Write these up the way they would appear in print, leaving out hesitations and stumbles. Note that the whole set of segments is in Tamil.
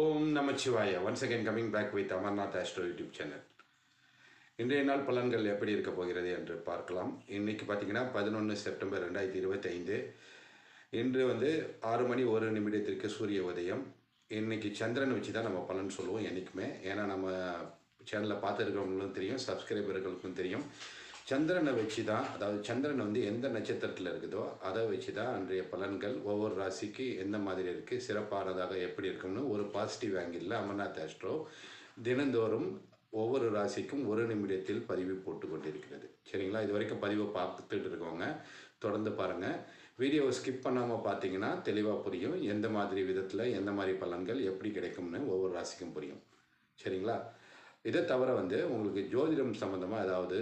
ஓம் நமச்சிவாய. Once again coming back with Amarnath astro YouTube channel. இன்றைய நாள் பலன்கள் எப்படி இருக்க போகிறது என்று பார்க்கலாம். இன்னைக்கு பார்த்தீங்கன்னா 11 செப்டம்பர் 2025. இன்று 6:01 சூரிய உதயம். இன்னைக்கு சந்திரன் வச்சு தான் நம்ம பலன் சொல்லுவோம் என்றைக்குமே. ஏன்னா நம்ம சேனலில் பார்த்துருக்கிறவங்களும் தெரியும், சப்ஸ்கிரைபர்களுக்கும் தெரியும். சந்திரனை வச்சு தான், அதாவது சந்திரன் எந்த நட்சத்திரத்தில் இருக்குதோ அதை வச்சு தான் அன்றைய பலன்கள் ஒவ்வொரு ராசிக்கு எந்த மாதிரி இருக்குது, சிறப்பானதாக எப்படி இருக்குன்னு ஒரு பாசிட்டிவ் ஆங்கிளில் அமர்நாத் ஆஸ்ட்ரோ தினந்தோறும் ஒவ்வொரு ராசிக்கும் 1 நிமிடத்தில் பதிவு போட்டு கொண்டிருக்கிறது. சரிங்களா? இது வரைக்கும் பதிவை பார்த்துட்டு இருக்கவங்க தொடர்ந்து பாருங்கள். வீடியோவை ஸ்கிப் பண்ணாமல் பார்த்தீங்கன்னா தெளிவாக புரியும். எந்த மாதிரி விதத்தில் எந்த மாதிரி பலன்கள் எப்படி கிடைக்கும்னு ஒவ்வொரு ராசிக்கும் புரியும். சரிங்களா? இதை தவிர உங்களுக்கு ஜோதிடம் சம்மந்தமாக ஏதாவது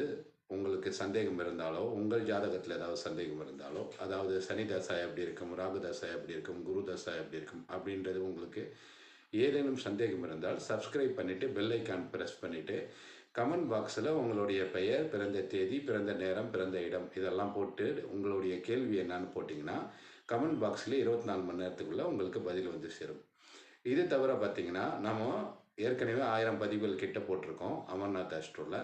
உங்களுக்கு சந்தேகம் இருந்தாலோ, உங்கள் ஜாதகத்தில் ஏதாவது சந்தேகம் இருந்தாலோ, அதாவது சனி தசை எப்படி இருக்கும், ராகு தசை எப்படி இருக்கும், குரு தசை எப்படி இருக்கும் அப்படின்றது உங்களுக்கு ஏதேனும் சந்தேகம் இருந்தால் சப்ஸ்கிரைப் பண்ணிவிட்டு பெல் ஐக்கான் ப்ரெஸ் பண்ணிவிட்டு கமெண்ட் பாக்ஸில் உங்களுடைய பெயர், பிறந்த தேதி, பிறந்த நேரம், பிறந்த இடம் இதெல்லாம் போட்டு உங்களுடைய கேள்வி என்னன்னு போட்டிங்கன்னா கமெண்ட் பாக்ஸில் 24 மணி நேரத்துக்குள்ளே உங்களுக்கு பதில் சேரும். இது தவிர பார்த்திங்கன்னா நம்ம ஏற்கனவே 1000 பதிவுகள் கிட்ட போட்டிருக்கோம் அமர்நாத் ஆஸ்ட்ரோவில்.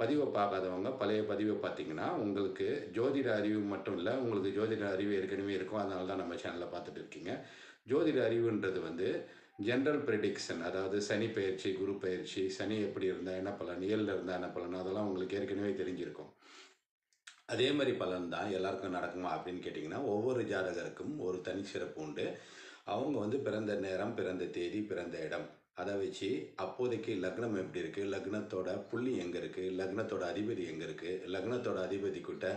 பதிவை பார்க்காதவங்க பழைய பதிவை பார்த்தீங்கன்னா உங்களுக்கு ஜோதிட அறிவு மட்டும் இல்லை, உங்களுக்கு ஜோதிட அறிவு ஏற்கனவே இருக்கும். அதனால தான் நம்ம சேனலில் பார்த்துட்டு இருக்கீங்க. ஜோதிட அறிவுன்றது ஜென்ரல் ப்ரெடிக்ஷன், அதாவது சனி பயிற்சி, குரு பயிற்சி, சனி எப்படி இருந்தால் என்ன பலன், ஏழில் இருந்தால் என்ன பலன், அதெல்லாம் உங்களுக்கு ஏற்கனவே தெரிஞ்சிருக்கும். அதே மாதிரி பலன் தான் எல்லாருக்கும் நடக்குமா அப்படின்னு கேட்டிங்கன்னா ஒவ்வொரு ஜாதகருக்கும் ஒரு தனி சிறப்பு உண்டு. அவங்க பிறந்த நேரம், பிறந்த தேதி, பிறந்த இடம் அதை வச்சு அப்போதைக்கு லக்னம் எப்படி இருக்குது, லக்னத்தோட புள்ளி எங்கே இருக்குது, லக்னத்தோட அதிபதி எங்கே இருக்குது, லக்னத்தோட அதிபதிக்கிட்ட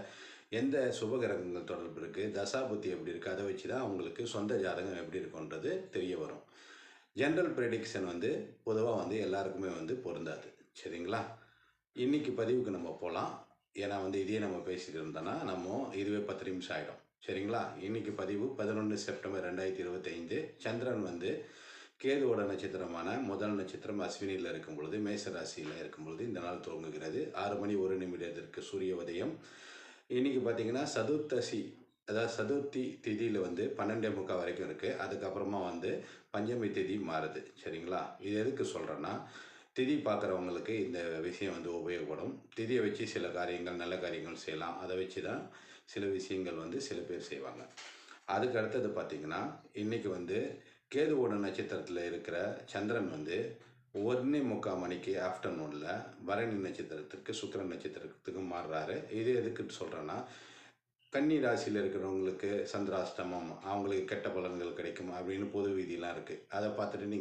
எந்த சுபகிரகங்கள் தொடர்பு இருக்குது, தசாபுத்தி எப்படி இருக்குது, அதை வச்சு தான் அவங்களுக்கு சொந்த ஜாதகம் எப்படி இருக்குன்றது தெரிய வரும். ஜென்ரல் ப்ரெடிக்ஷன் பொதுவாக எல்லாருக்குமே பொருந்தாது. சரிங்களா? இன்றைக்கி பதிவுக்கு நம்ம போகலாம். ஏன்னா இதையே நம்ம பேசிகிட்டு இருந்தோன்னா இதுவே 10 நிமிஷம் ஆகிடும். சரிங்களா? இன்றைக்கி பதிவு 11 செப்டம்பர் 2025. சந்திரன் கேதுவோட நட்சத்திரமான முதல் நட்சத்திரம் அஸ்வினியில் இருக்கும் பொழுது, மேச ராசியில் இருக்கும் பொழுது இந்த நாள் துவங்குகிறது. 6:01 சூரிய உதயம். இன்றைக்கி பார்த்திங்கன்னா சதுர்த்தசி, அதாவது சதுர்த்தி திதியில் 12:45 வரைக்கும் இருக்குது. அதுக்கப்புறமா பஞ்சமி திதி மாறுது. சரிங்களா? இது எதுக்கு சொல்கிறேன்னா, திதி பார்க்குறவங்களுக்கு இந்த விஷயம் உபயோகப்படும். திதியை வச்சு சில காரியங்கள், நல்ல காரியங்கள் செய்யலாம். அதை வச்சு தான் சில விஷயங்கள் சில பேர் செய்வாங்க. அதுக்கு அடுத்தது பார்த்திங்கன்னா இன்றைக்கி கேதுவோட நட்சத்திரத்தில் இருக்கிற சந்திரன் 1:45 மணிக்கு ஆஃப்டர்நூனில் பரணி நட்சத்திரத்துக்கு, சுக்கிரன் நட்சத்திரத்துக்கு மாறுறாரு. இது எதுக்கு சொல்கிறேன்னா, கன்னி ராசியில் இருக்கிறவங்களுக்கு சந்திராஷ்டமம், அவங்களுக்கு கெட்ட பலன்கள் கிடைக்கும் அப்படின்னு பொது விதியெலாம் இருக்குது. அதை பார்த்துட்டு நீங்கள்